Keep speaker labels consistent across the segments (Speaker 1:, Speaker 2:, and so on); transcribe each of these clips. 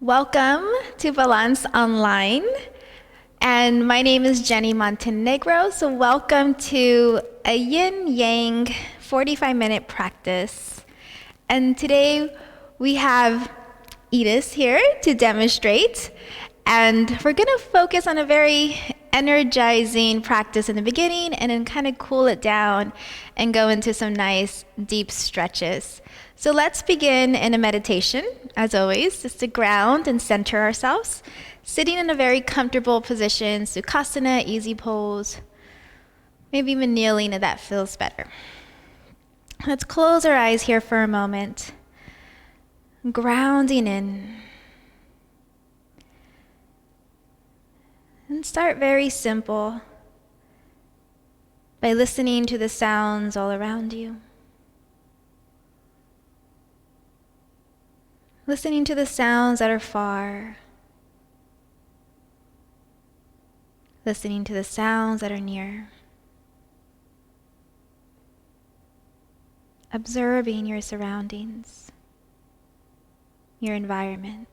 Speaker 1: Welcome to Balance Online, and my name is Jenny Montenegro. So welcome to a Yin-Yang 45-minute practice. And today we have Edith here to demonstrate, and we're gonna focus on a very energizing practice in the beginning and then kind of cool it down and go into some nice deep stretches. So let's begin in a meditation, as always, just to ground and center ourselves, sitting in a very comfortable position, Sukhasana, easy pose, maybe even kneeling if that feels better. Let's close our eyes here for a moment, grounding in. And start very simple by listening to the sounds all around you. Listening to the sounds that are far. Listening to the sounds that are near. Observing your surroundings, your environment.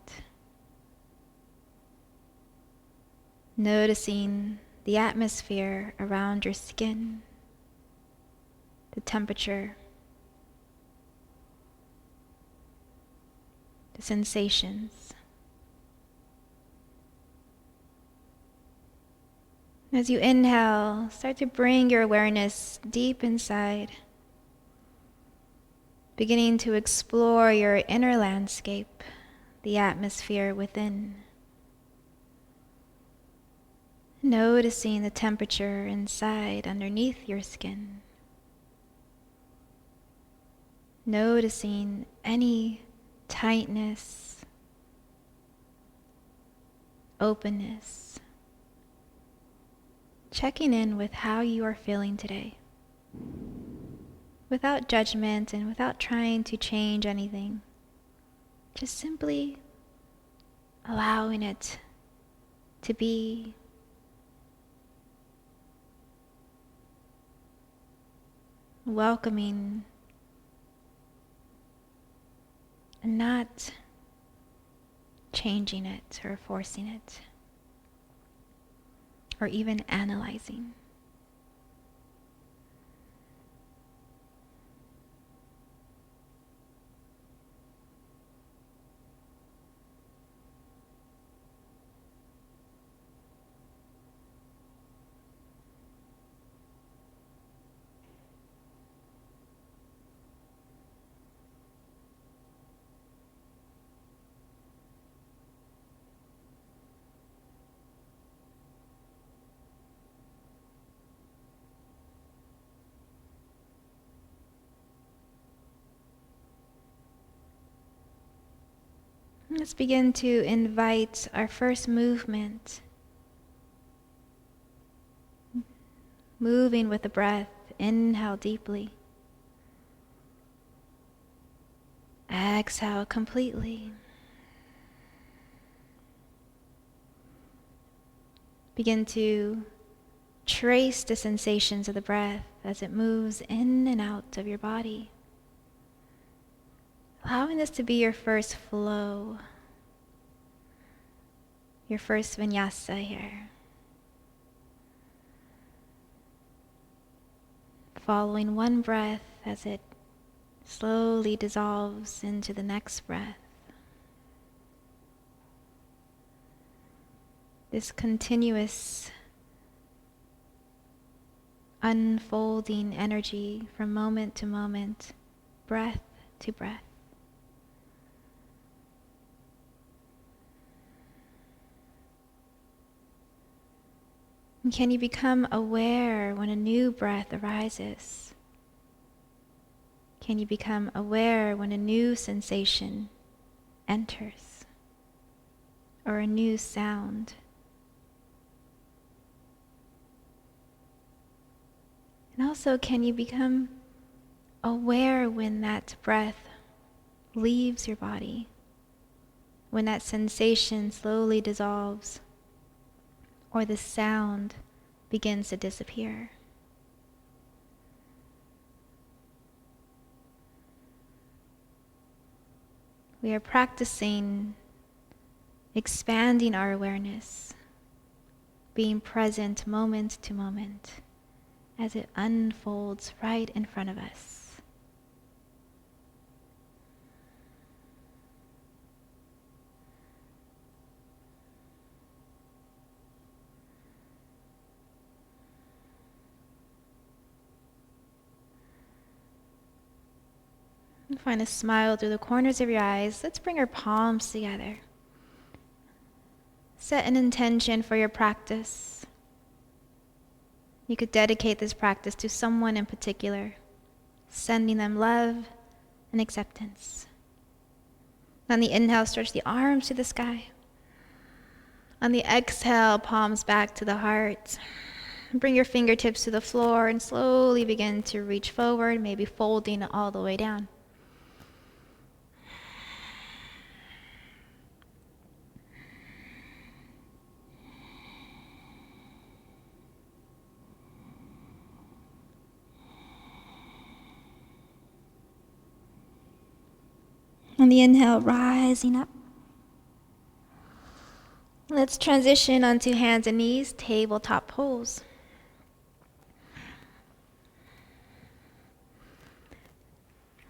Speaker 1: Noticing the atmosphere around your skin, the temperature, the sensations. As you inhale, start to bring your awareness deep inside, beginning to explore your inner landscape, the atmosphere within. Noticing the temperature inside, underneath your skin. Noticing any tightness, openness. Checking in with how you are feeling today, without judgment and without trying to change anything. Just simply allowing it to be. Welcoming and not changing it or forcing it or even analyzing. Let's begin to invite our first movement. Moving with the breath. Inhale deeply. Exhale completely. Begin to trace the sensations of the breath as it moves in and out of your body. Allowing this to be your first flow, your first vinyasa here. Following one breath as it slowly dissolves into the next breath. This continuous unfolding energy from moment to moment, breath to breath. And can you become aware when a new breath arises? Can you become aware when a new sensation enters? Or a new sound? And also, can you become aware when that breath leaves your body? When that sensation slowly dissolves? Or the sound begins to disappear. We are practicing expanding our awareness, being present moment to moment as it unfolds right in front of us. Find a smile through the corners of your eyes. Let's bring our palms together. Set an intention for your practice. You could dedicate this practice to someone in particular, sending them love and acceptance. On the inhale, stretch the arms to the sky. On the exhale, palms back to the heart. Bring your fingertips to the floor and slowly begin to reach forward, maybe folding all the way down. On the inhale, rising up. Let's transition onto hands and knees, tabletop pose.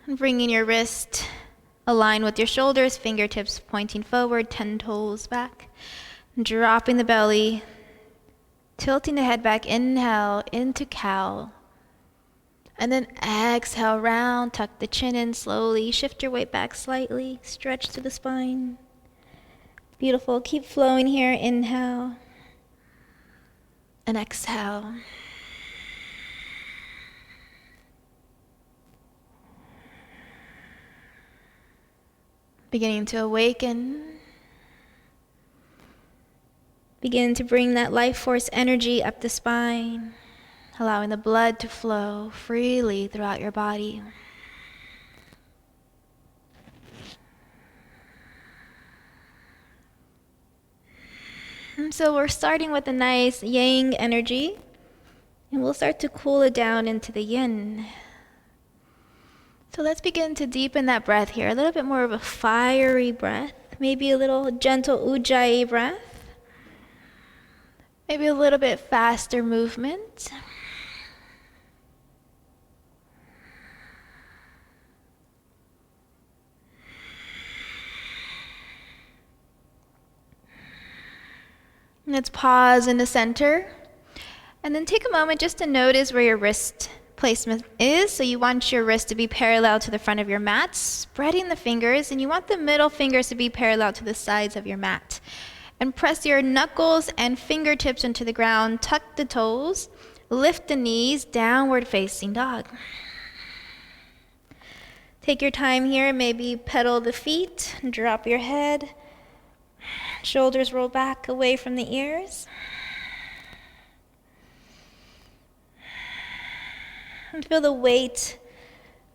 Speaker 1: And bringing your wrist align with your shoulders, fingertips pointing forward, 10 toes back. Dropping the belly, tilting the head back, inhale into cow. And then exhale, round, tuck the chin in slowly, shift your weight back slightly, stretch to the spine. Beautiful, keep flowing here, inhale. And exhale. Beginning to awaken. Begin to bring that life force energy up the spine, allowing the blood to flow freely throughout your body. And so we're starting with a nice yang energy, and we'll start to cool it down into the yin. So let's begin to deepen that breath here, a little bit more of a fiery breath, maybe a little gentle ujjayi breath, maybe a little bit faster movement. Let's pause in the center, and then take a moment just to notice where your wrist placement is. So you want your wrist to be parallel to the front of your mat, spreading the fingers, and you want the middle fingers to be parallel to the sides of your mat. And press your knuckles and fingertips into the ground, tuck the toes, lift the knees, downward facing dog. Take your time here, maybe pedal the feet, drop your head. Shoulders roll back away from the ears. And feel the weight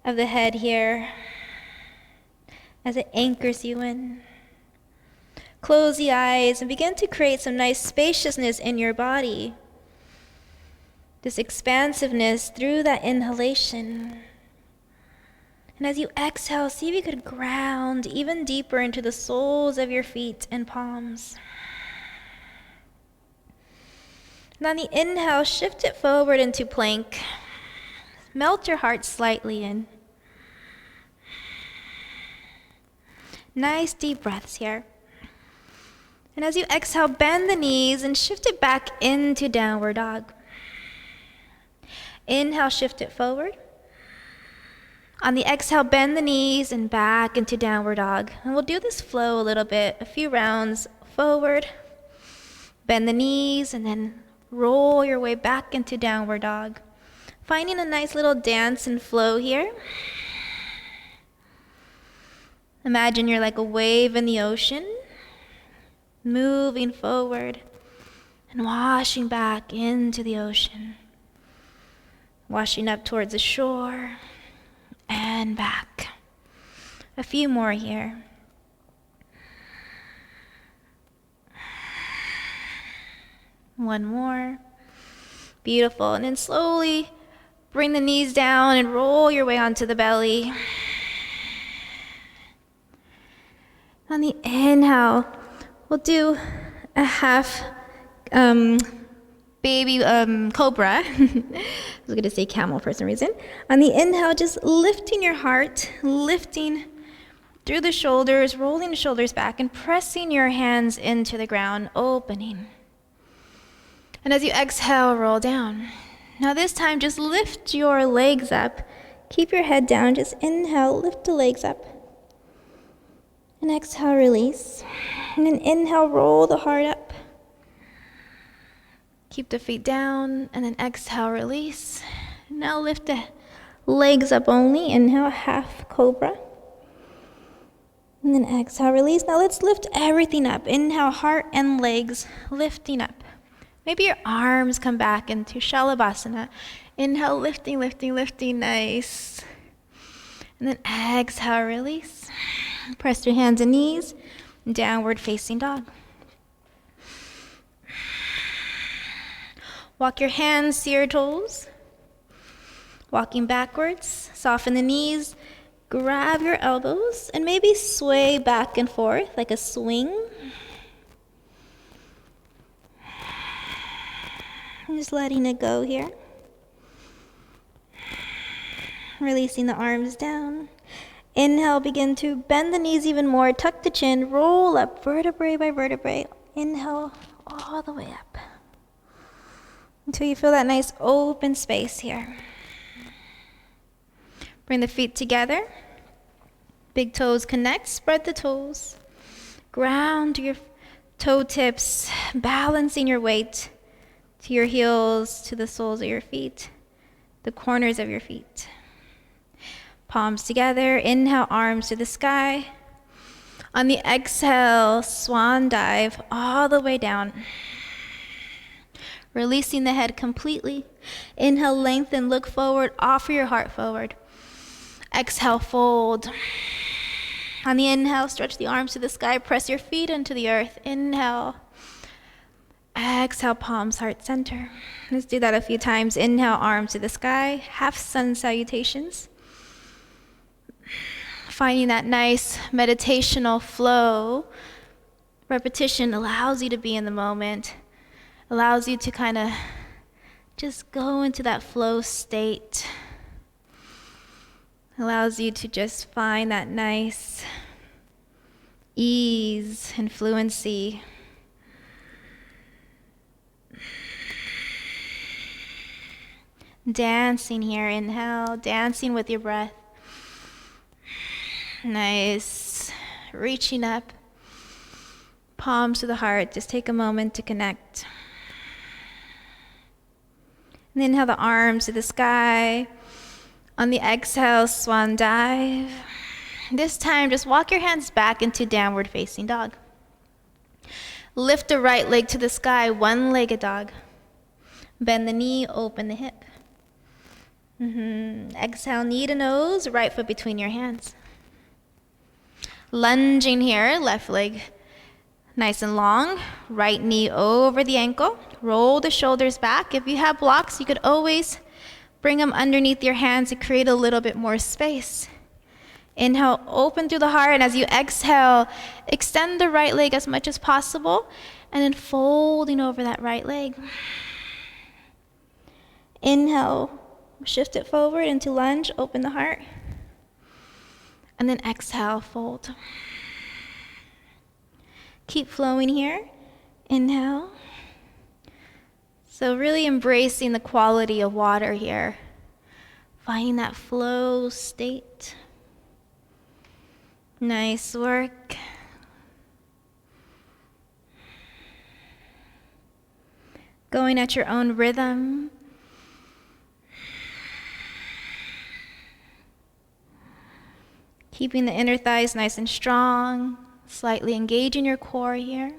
Speaker 1: of the head here as it anchors you in. Close the eyes and begin to create some nice spaciousness in your body. This expansiveness through that inhalation. And as you exhale, see if you could ground even deeper into the soles of your feet and palms. And on the inhale, shift it forward into plank. Melt your heart slightly in. Nice deep breaths here. And as you exhale, bend the knees and shift it back into downward dog. Inhale, shift it forward. On the exhale, bend the knees and back into downward dog. And we'll do this flow a little bit, a few rounds forward. Bend the knees and then roll your way back into downward dog. Finding a nice little dance and flow here. Imagine you're like a wave in the ocean, moving forward and washing back into the ocean. Washing up towards the shore. And back. A few more here. One more. Beautiful. And then slowly bring the knees down and roll your way onto the belly. On the inhale, We'll do a half baby cobra. I was going to say camel for some reason. On the inhale, just lifting your heart, lifting through the shoulders, rolling the shoulders back, and pressing your hands into the ground, opening. And as you exhale, roll down. Now this time, just lift your legs up. Keep your head down. Just inhale, lift the legs up. And exhale, release. And then inhale, roll the heart up. Keep the feet down, and then exhale, release. Now lift the legs up only. Inhale, half cobra. And then exhale, release. Now let's lift everything up. Inhale, heart and legs lifting up. Maybe your arms come back into Shalabhasana. Inhale, lifting, lifting, lifting. Nice. And then exhale, release. Press your hands and knees. Downward facing dog. Walk your hands to your toes. Walking backwards. Soften the knees. Grab your elbows and maybe sway back and forth like a swing. I'm just letting it go here. Releasing the arms down. Inhale, begin to bend the knees even more. Tuck the chin, roll up vertebrae by vertebrae. Inhale all the way up. Until you feel that nice open space here. Bring the feet together. Big toes connect, spread the toes. Ground your toe tips, balancing your weight to your heels, to the soles of your feet, the corners of your feet. Palms together, inhale, arms to the sky. On the exhale, swan dive all the way down. Releasing the head completely. Inhale, lengthen, look forward, offer your heart forward. Exhale, fold. On the inhale, stretch the arms to the sky, press your feet into the earth. Inhale. Exhale, palms, heart center. Let's do that a few times. Inhale, arms to the sky, half sun salutations. Finding that nice meditational flow. Repetition allows you to be in the moment, allows you to kind of just go into that flow state. Allows you to just find that nice ease and fluency. Dancing here, inhale, dancing with your breath. Nice. Reaching up, palms to the heart. Just take a moment to connect. And inhale the arms to the sky. On the exhale, swan dive. This time, just walk your hands back into downward facing dog. Lift the right leg to the sky, one-legged dog. Bend the knee, open the hip. Exhale, knee to nose, right foot between your hands. Lunging here, left leg nice and long. Right knee over the ankle. Roll the shoulders back. If you have blocks, you could always bring them underneath your hands to create a little bit more space. Inhale, open through the heart, and as you exhale, extend the right leg as much as possible, and then folding over that right leg. Inhale, shift it forward into lunge, open the heart, and then exhale, fold. Keep flowing here. Inhale. So really embracing the quality of water here. Finding that flow state. Nice work. Going at your own rhythm. Keeping the inner thighs nice and strong. Slightly engaging your core here.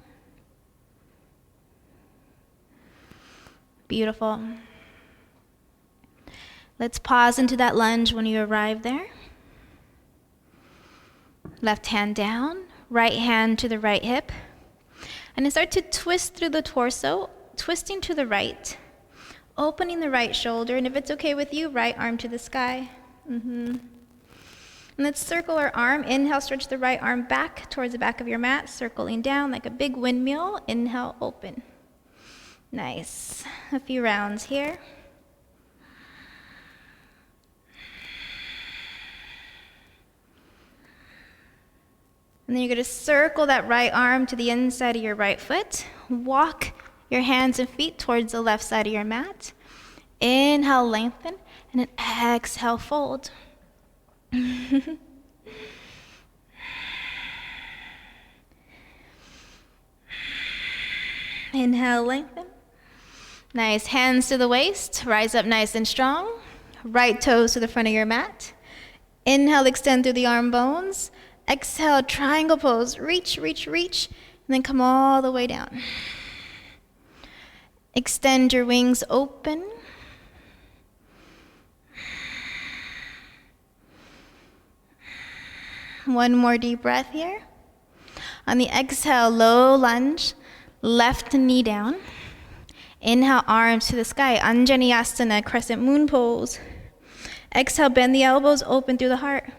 Speaker 1: Beautiful. Let's pause into that lunge when you arrive there. Left hand down, right hand to the right hip. And then start to twist through the torso, twisting to the right. Opening the right shoulder, and if it's okay with you, right arm to the sky. And let's circle our arm. Inhale, stretch the right arm back towards the back of your mat, circling down like a big windmill. Inhale, open. Nice. A few rounds here. And then you're going to circle that right arm to the inside of your right foot. Walk your hands and feet towards the left side of your mat. Inhale, lengthen, and then exhale, fold. Inhale, lengthen. Nice. Hands to the waist. Rise up nice and strong. Right toes to the front of your mat. Inhale, extend through the arm bones. Exhale, triangle pose. Reach, reach, reach. And then come all the way down. Extend your wings open. One more deep breath here. On the exhale, low lunge, left knee down. Inhale, arms to the sky. Anjaneyasana, crescent moon pose. Exhale, bend the elbows, open through the heart.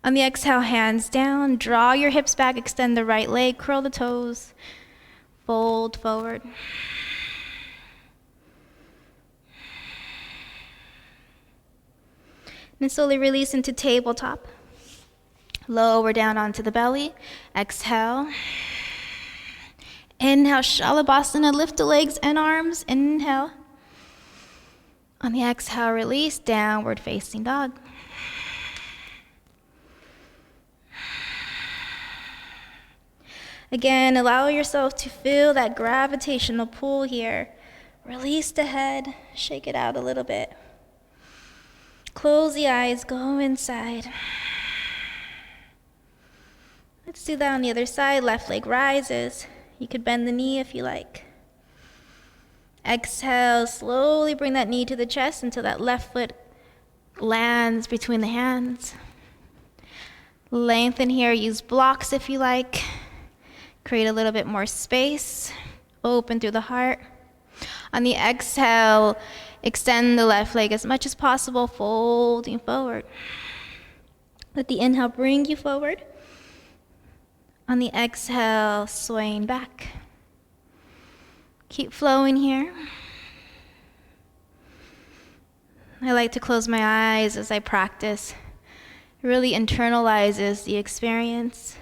Speaker 1: On the exhale, hands down. Draw your hips back, extend the right leg, curl the toes. Fold forward. And slowly release into tabletop. Lower down onto the belly. Exhale. Inhale, Shalabhasana. Lift the legs and arms. Inhale. On the exhale, release. Downward facing dog. Again, allow yourself to feel that gravitational pull here. Release the head. Shake it out a little bit. Close the eyes. Go inside. Let's do that on the other side. Left leg rises. You could bend the knee if you like. Exhale, slowly bring that knee to the chest until that left foot lands between the hands. Lengthen here. Use blocks if you like. Create a little bit more space. Open through the heart. On the exhale, extend the left leg as much as possible, folding forward. Let the inhale bring you forward. On the exhale, swaying back. Keep flowing here. I like to close my eyes as I practice. It really internalizes the experience.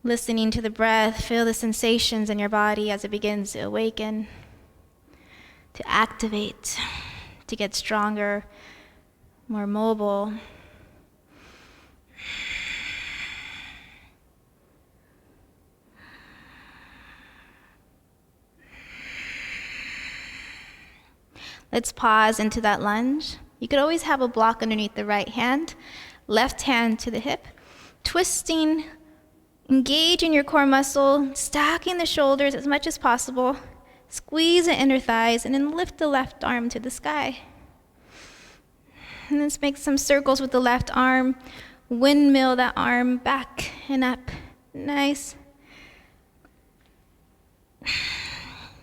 Speaker 1: Listening to the breath, feel the sensations in your body as it begins to awaken, to activate, to get stronger, more mobile. Let's pause into that lunge. You could always have a block underneath the right hand, left hand to the hip, twisting, engage in your core muscle, stacking the shoulders as much as possible, squeeze the inner thighs, and then lift the left arm to the sky. And let's make some circles with the left arm, windmill that arm back and up. Nice.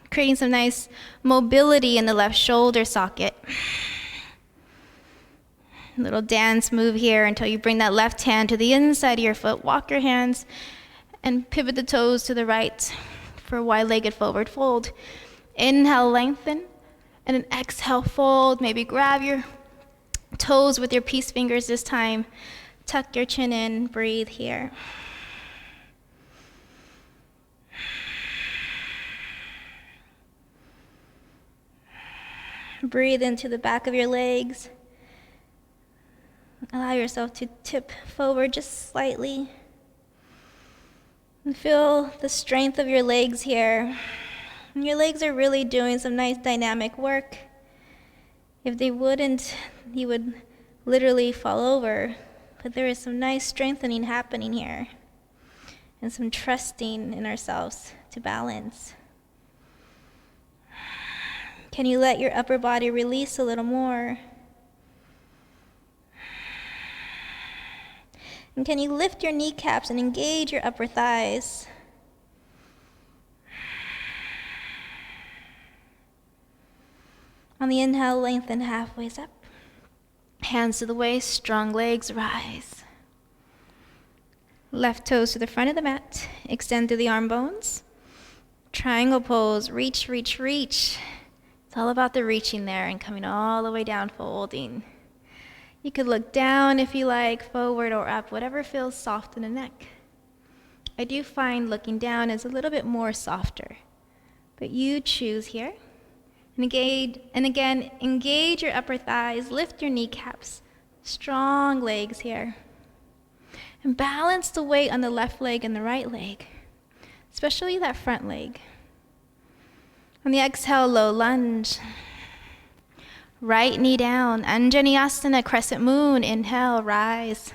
Speaker 1: Creating some nice mobility in the left shoulder socket. Little dance move here until you bring that left hand to the inside of your foot. Walk your hands and pivot the toes to the right for a wide-legged forward fold. Inhale, lengthen, and then exhale, fold. Maybe grab your toes with your peace fingers this time. Tuck your chin in, breathe here. Breathe into the back of your legs. Allow yourself to tip forward just slightly. And feel the strength of your legs here. And your legs are really doing some nice dynamic work. If they wouldn't, you would literally fall over. But there is some nice strengthening happening here. And some trusting in ourselves to balance. Can you let your upper body release a little more? And can you lift your kneecaps and engage your upper thighs? On the inhale, lengthen halfway up. Hands to the waist, strong legs, rise. Left toes to the front of the mat. Extend through the arm bones. Triangle pose, reach, reach, reach. It's all about the reaching there and coming all the way down, folding. You could look down if you like, forward or up, whatever feels soft in the neck. I do find looking down is a little bit more softer, but you choose here. And again, engage your upper thighs, lift your kneecaps, strong legs here. And balance the weight on the left leg and the right leg, especially that front leg. On the exhale, low lunge. Right knee down, Anjaneyasana, crescent moon, inhale, rise.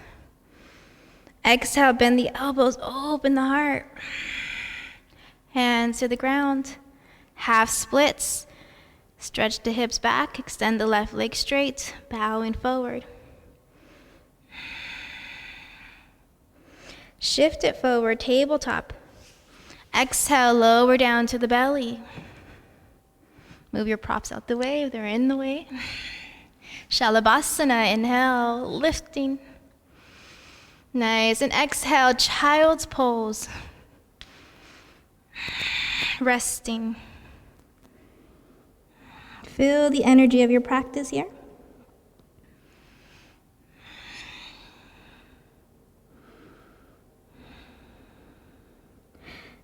Speaker 1: Exhale, bend the elbows, open the heart. Hands to the ground, half splits. Stretch the hips back, extend the left leg straight, bowing forward. Shift it forward, tabletop. Exhale, lower down to the belly. Move your props out the way if they're in the way. Shalabhasana, inhale, lifting. Nice, and exhale, child's pose. Resting. Feel the energy of your practice here.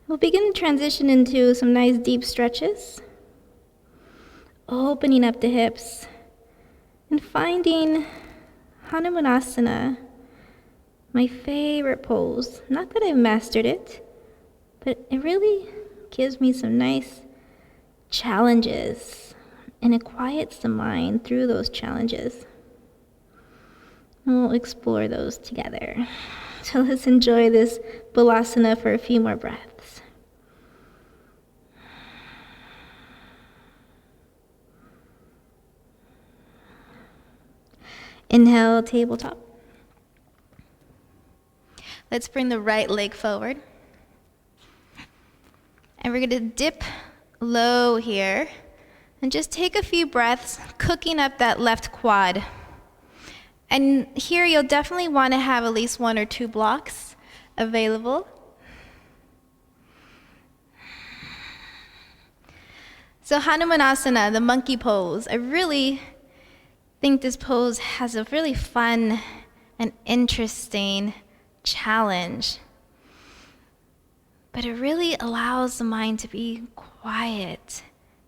Speaker 1: We'll begin to transition into some nice deep stretches. Opening up the hips and finding Hanumanasana, my favorite pose. Not that I've mastered it, but it really gives me some nice challenges and it quiets the mind through those challenges. And we'll explore those together. So let's enjoy this balasana for a few more breaths. Inhale, tabletop. Let's bring the right leg forward. And we're going to dip low here and just take a few breaths, cooking up that left quad. And here you'll definitely want to have at least 1 or 2 blocks available. So Hanumanasana, the monkey pose, I really think this pose has a really fun and interesting challenge. But it really allows the mind to be quiet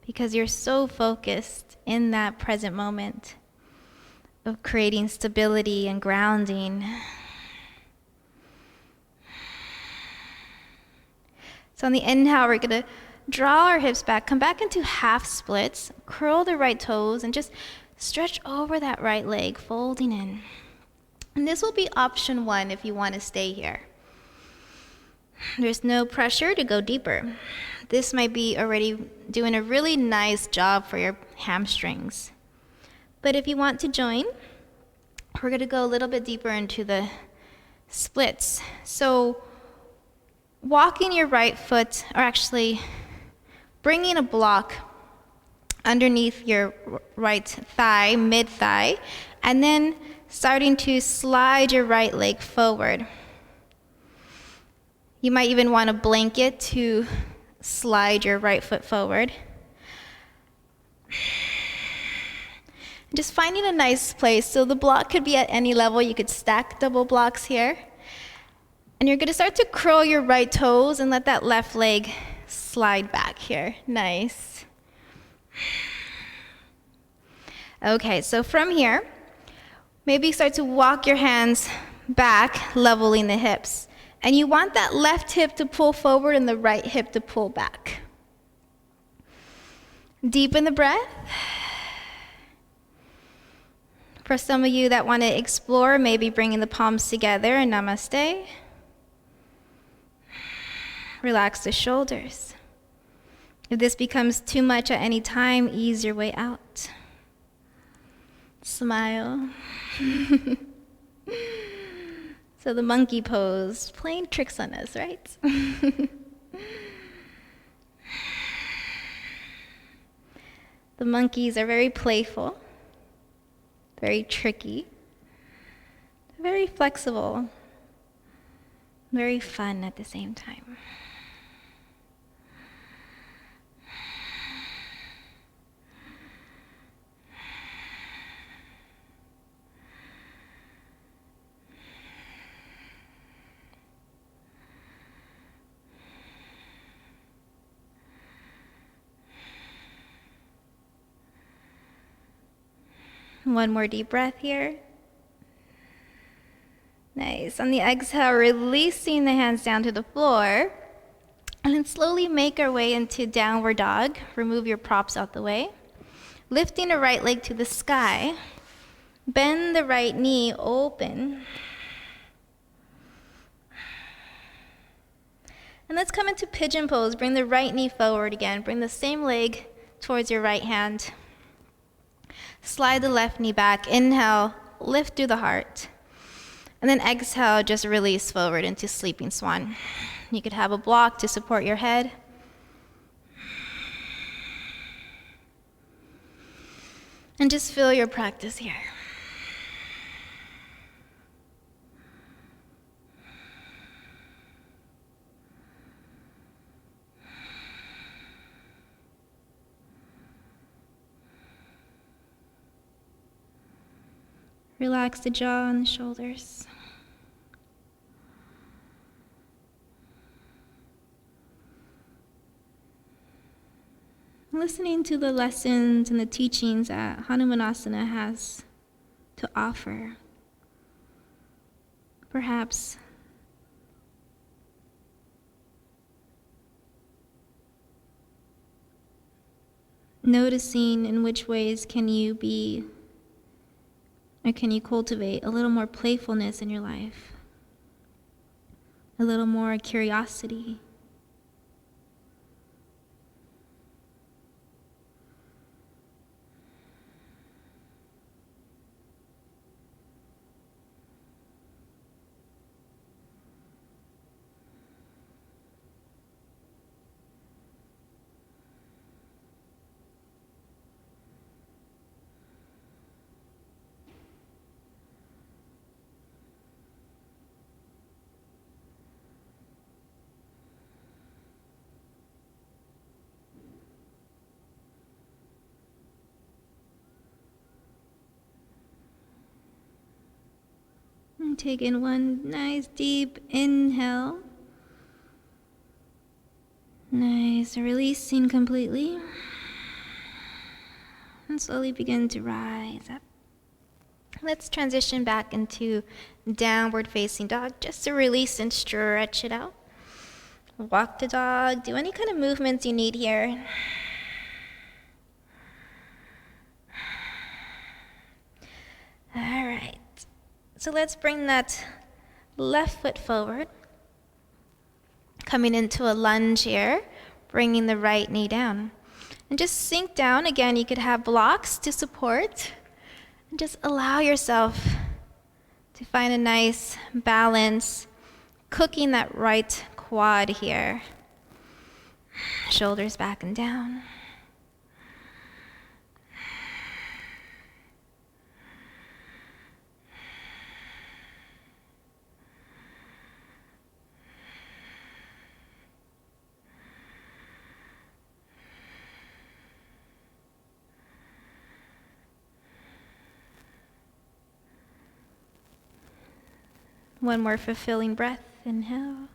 Speaker 1: because you're so focused in that present moment of creating stability and grounding. So on the inhale, we're going to draw our hips back, come back into half splits, curl the right toes, and just stretch over that right leg, folding in. And this will be option 1 if you want to stay here. There's no pressure to go deeper. This might be already doing a really nice job for your hamstrings. But if you want to join, we're going to go a little bit deeper into the splits. So walking your right foot, or actually bringing a block underneath your right thigh, mid-thigh, and then starting to slide your right leg forward. You might even want a blanket to slide your right foot forward. Just finding a nice place. So the block could be at any level. You could stack double blocks here. And you're going to start to curl your right toes and let that left leg slide back here. Nice. Okay, so from here, maybe start to walk your hands back, leveling the hips. And you want that left hip to pull forward and the right hip to pull back. Deepen the breath. For some of you that want to explore, maybe bringing the palms together in namaste. Relax the shoulders. If this becomes too much at any time, ease your way out. Smile. So the monkey pose, playing tricks on us, right? The monkeys are very playful, very tricky. Very flexible, very fun at the same time. One more deep breath here. Nice. On the exhale, releasing the hands down to the floor. And then slowly make our way into downward dog. Remove your props out the way. Lifting the right leg to the sky. Bend the right knee open. And let's come into pigeon pose. Bring the right knee forward again. Bring the same leg towards your right hand. Slide the left knee back. Inhale, lift through the heart. And then exhale, just release forward into sleeping swan. You could have a block to support your head. And just feel your practice here. Relax the jaw and the shoulders. Listening to the lessons and the teachings that Hanumanasana has to offer. Perhaps noticing in which ways can you be, or can you cultivate a little more playfulness in your life? A little more curiosity. And take in one nice deep inhale. Nice, releasing completely. And slowly begin to rise up. Let's transition back into downward facing dog just to release and stretch it out. Walk the dog, do any kind of movements you need here. All right. So let's bring that left foot forward. Coming into a lunge here, bringing the right knee down. And just sink down. Again, you could have blocks to support. And just allow yourself to find a nice balance, cooking that right quad here. Shoulders back and down. One more fulfilling breath. Inhale.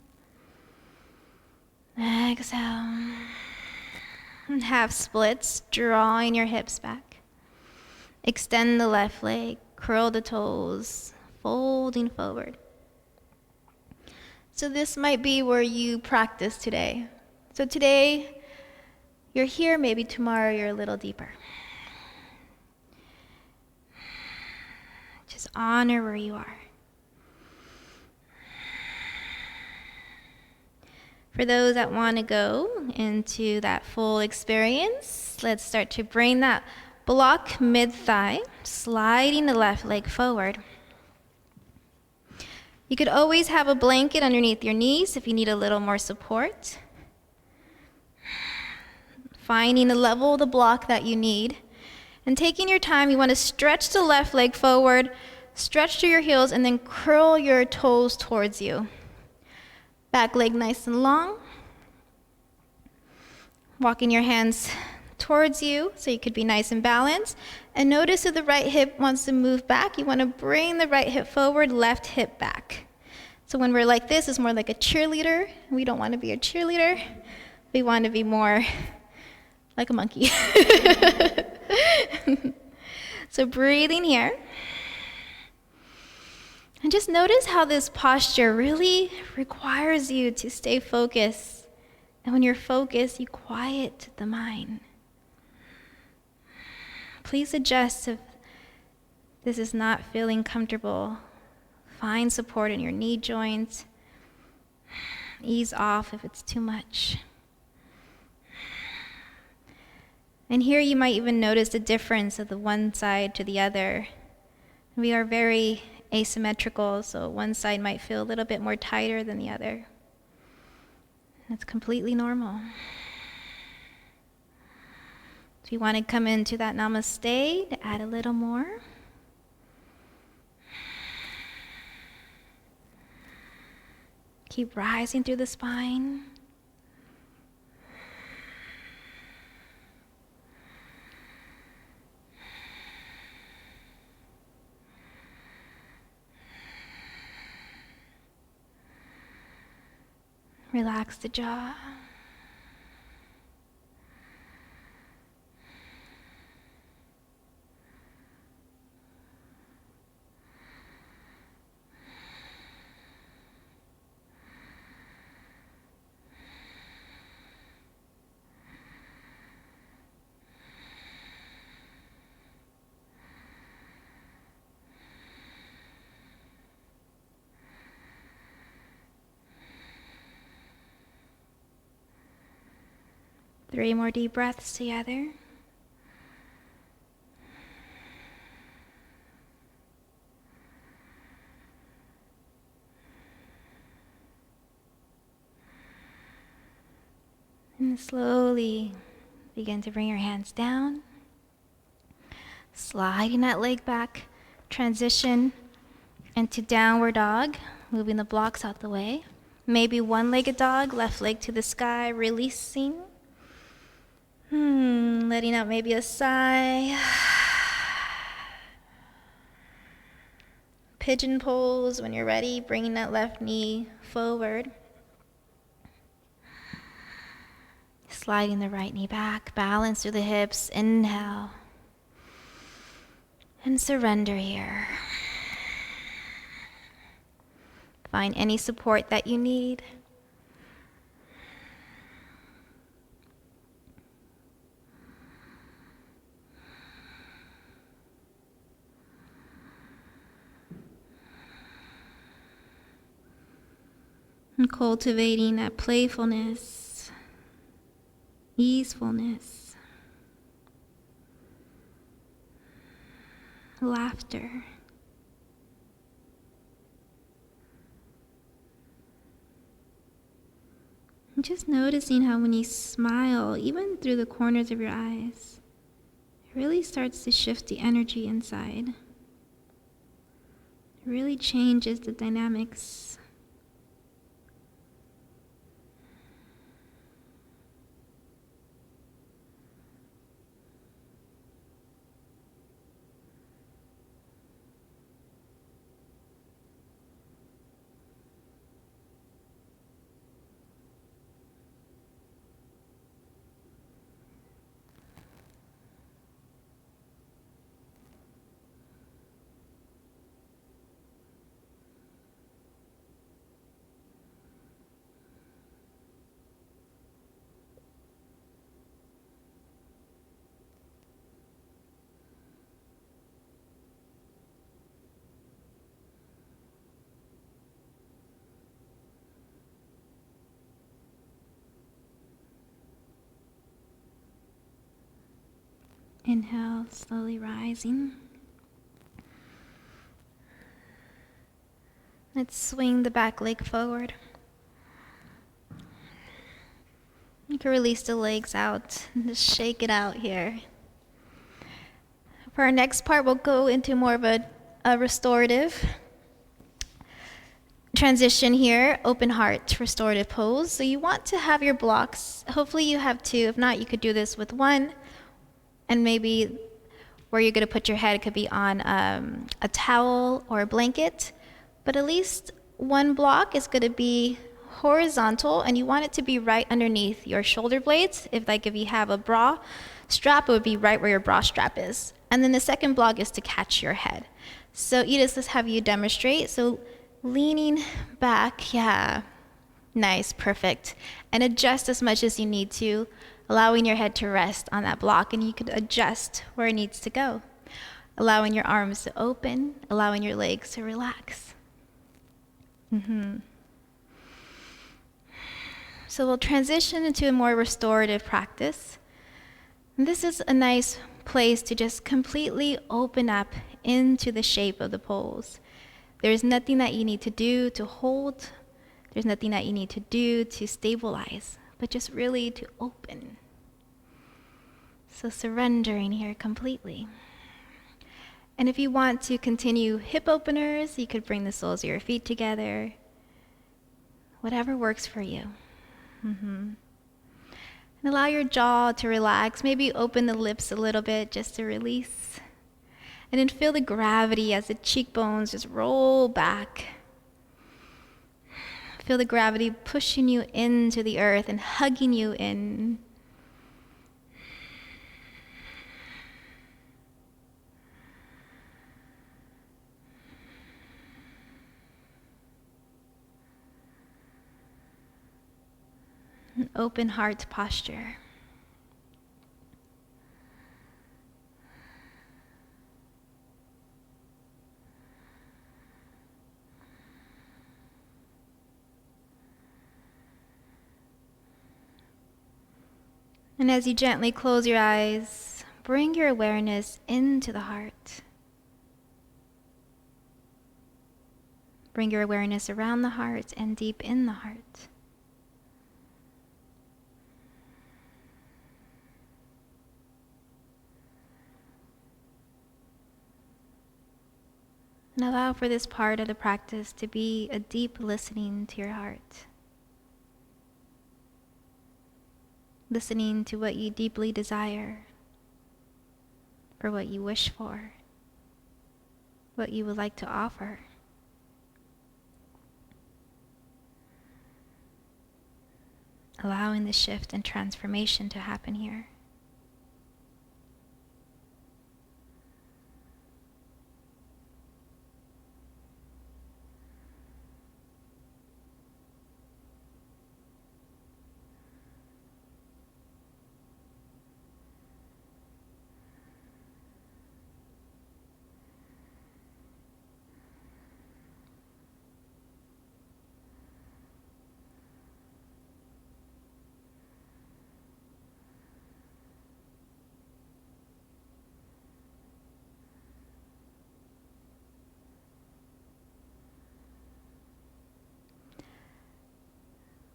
Speaker 1: Exhale. And half splits, drawing your hips back. Extend the left leg, curl the toes, folding forward. So this might be where you practice today. So today, you're here, maybe tomorrow you're a little deeper. Just honor where you are. For those that want to go into that full experience, let's start to bring that block mid-thigh, sliding the left leg forward. You could always have a blanket underneath your knees if you need a little more support. Finding the level of the block that you need. And taking your time, you want to stretch the left leg forward, Stretch through your heels and then curl your toes towards you. Back leg nice and long. Walking your hands towards you so you could be nice and balanced. And notice if the right hip wants to move back, you want to bring the right hip forward, left hip back. So when we're like this, it's more like a cheerleader. We don't want to be a cheerleader. We want to be more like a monkey. So breathing here. And just notice how this posture really requires you to stay focused. And when you're focused, you quiet the mind. Please adjust if this is not feeling comfortable. Find support in your knee joints. Ease off if it's too much. And here you might even notice the difference of the one side to the other. We are very asymmetrical, so one side might feel a little bit more tighter than the other. That's completely normal. If you want to come into that namaste, to add a little more. Keep rising through the spine. Relax the jaw. Three more deep breaths together. And slowly begin to bring your hands down. Sliding that leg back. Transition into downward dog. Moving the blocks out the way. Maybe one-legged dog, left leg to the sky, releasing. Letting out maybe a sigh. Pigeon pose when you're ready, bringing that left knee forward. Sliding the right knee back, balance through the hips, inhale. And surrender here. Find any support that you need. And cultivating that playfulness, easefulness, laughter. And just noticing how when you smile, even through the corners of your eyes, it really starts to shift the energy inside. It really changes the dynamics. Inhale, slowly rising. Let's swing the back leg forward. You can release the legs out and just shake it out here. For our next part, we'll go into more of a a restorative transition here, open heart restorative pose. So you want to have your blocks. Hopefully you have two. If not, you could do this with one, and maybe where you're going to put your head could be on a towel or a blanket, but at least one block is going to be horizontal, and you want it to be right underneath your shoulder blades. If you have a bra strap, it would be right where your bra strap is. And then the second block is to catch your head. So Edith, let's have you demonstrate. So leaning back, yeah, nice, perfect. And adjust as much as you need to, allowing your head to rest on that block, and you could adjust where it needs to go. Allowing your arms to open, allowing your legs to relax. So we'll transition into a more restorative practice. And this is a nice place to just completely open up into the shape of the pose. There's nothing that you need to do to hold. There's nothing that you need to do to stabilize, but just really to open. So surrendering here completely. And if you want to continue hip openers, you could bring the soles of your feet together. Whatever works for you. And allow your jaw to relax. Maybe open the lips a little bit just to release. And then feel the gravity as the cheekbones just roll back. Feel the gravity pushing you into the earth and hugging you in. An open heart posture. And as you gently close your eyes, bring your awareness into the heart. Bring your awareness around the heart and deep in the heart. And allow for this part of the practice to be a deep listening to your heart. Listening to what you deeply desire, for what you wish for, what you would like to offer. Allowing the shift and transformation to happen here.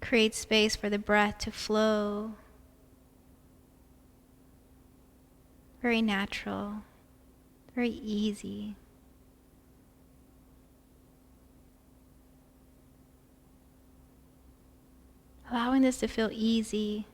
Speaker 1: Create space for the breath to flow. Very natural, very easy. Allowing this to feel easy.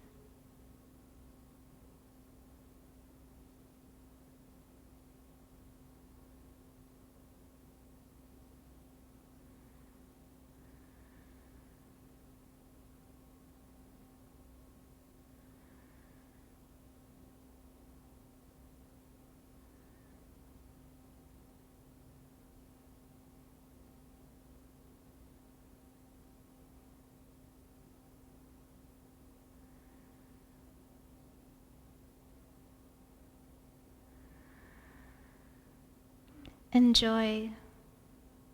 Speaker 1: Enjoy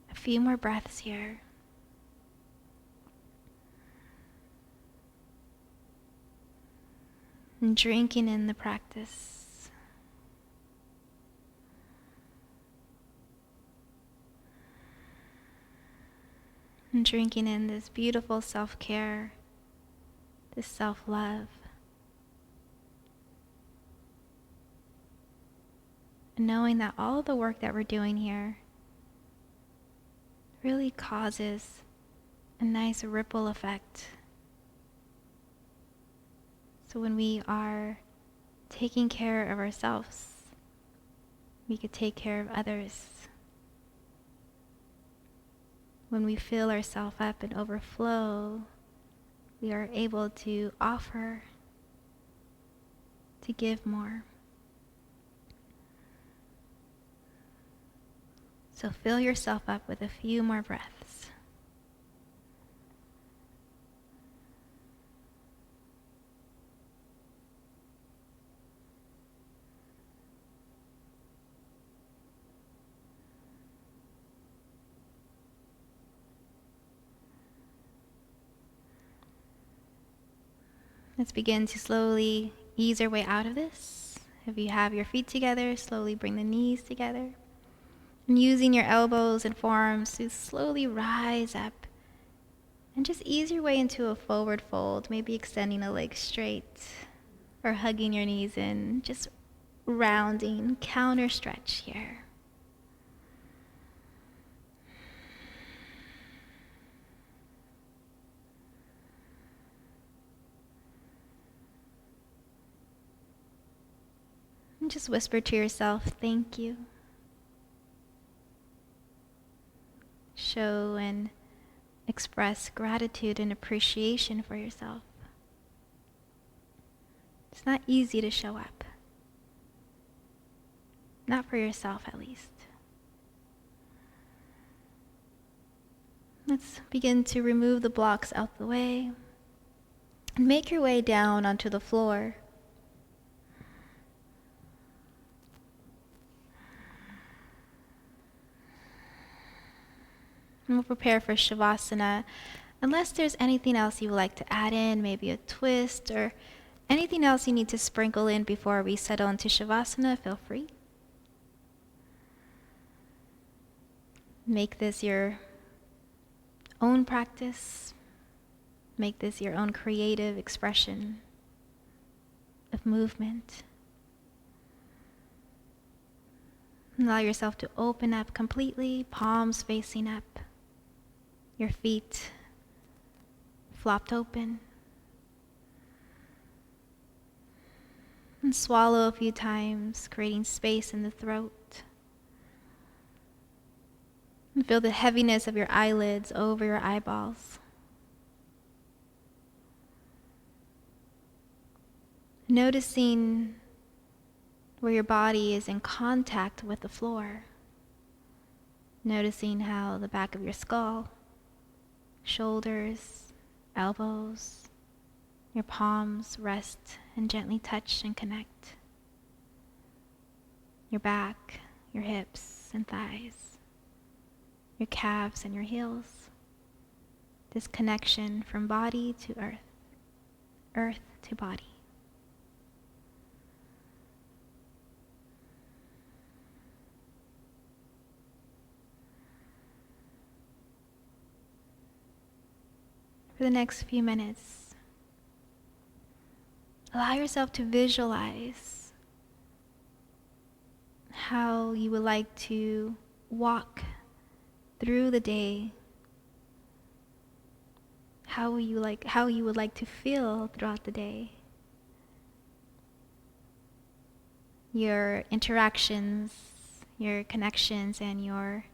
Speaker 1: a few more breaths here. And drinking in the practice. And drinking in this beautiful self-care, this self-love. And knowing that all of the work that we're doing here really causes a nice ripple effect. So when we are taking care of ourselves, we could take care of others. When we fill ourselves up and overflow, we are able to offer, to give more. So fill yourself up with a few more breaths. Let's begin to slowly ease our way out of this. If you have your feet together, slowly bring the knees together. And using your elbows and forearms to slowly rise up. And just ease your way into a forward fold, maybe extending a leg straight or hugging your knees in, just rounding, counter stretch here. And just whisper to yourself, thank you. Show and express gratitude and appreciation for yourself. It's not easy to show up. Not for yourself, at least. Let's begin to remove the blocks out the way and make your way down onto the floor. And we'll prepare for Shavasana. Unless there's anything else you would like to add in, maybe a twist or anything else you need to sprinkle in before we settle into Shavasana, feel free. Make this your own practice. Make this your own creative expression of movement. Allow yourself to open up completely, palms facing up, your feet flopped open. And swallow a few times, creating space in the throat. And feel the heaviness of your eyelids over your eyeballs. Noticing where your body is in contact with the floor. Noticing how the back of your skull, shoulders, elbows, your palms rest and gently touch and connect. Your back, your hips and thighs, your calves and your heels. This connection from body to earth, earth to body. For the next few minutes, allow yourself to visualize how you would like to walk through the day, how you would like to feel throughout the day. Your interactions, your connections, and your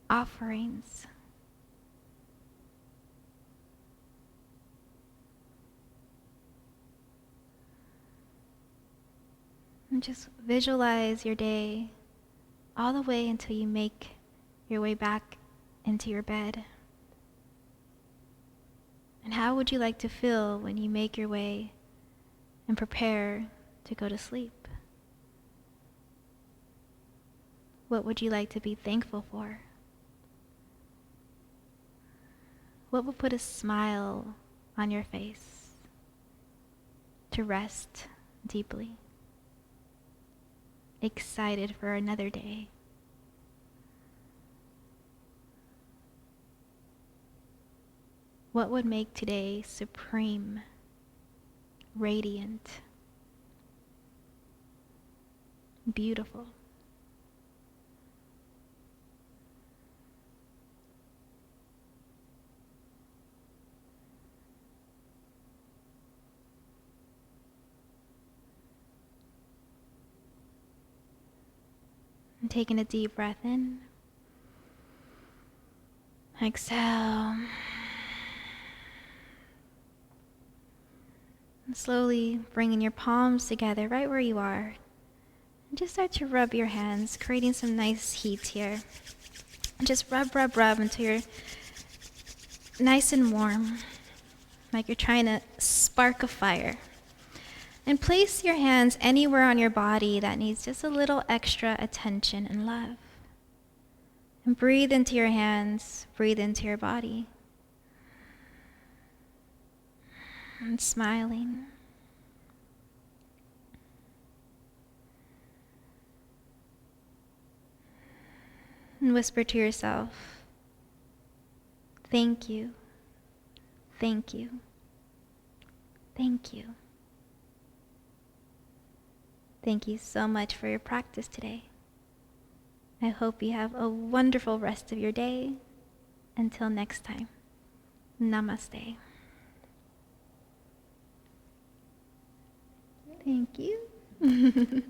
Speaker 1: offerings. And just visualize your day all the way until you make your way back into your bed. And how would you like to feel when you make your way and prepare to go to sleep? What would you like to be thankful for? What will put a smile on your face to rest deeply? Excited for another day. What would make today supreme, radiant, beautiful? And taking a deep breath in. Exhale. And slowly bringing your palms together right where you are. And just start to rub your hands, creating some nice heat here. And just rub, rub, rub until you're nice and warm, like you're trying to spark a fire. And place your hands anywhere on your body that needs just a little extra attention and love. And breathe into your hands, breathe into your body. And smiling. And whisper to yourself, thank you, thank you, thank you. Thank you so much for your practice today. I hope you have a wonderful rest of your day. Until next time, namaste. Thank you.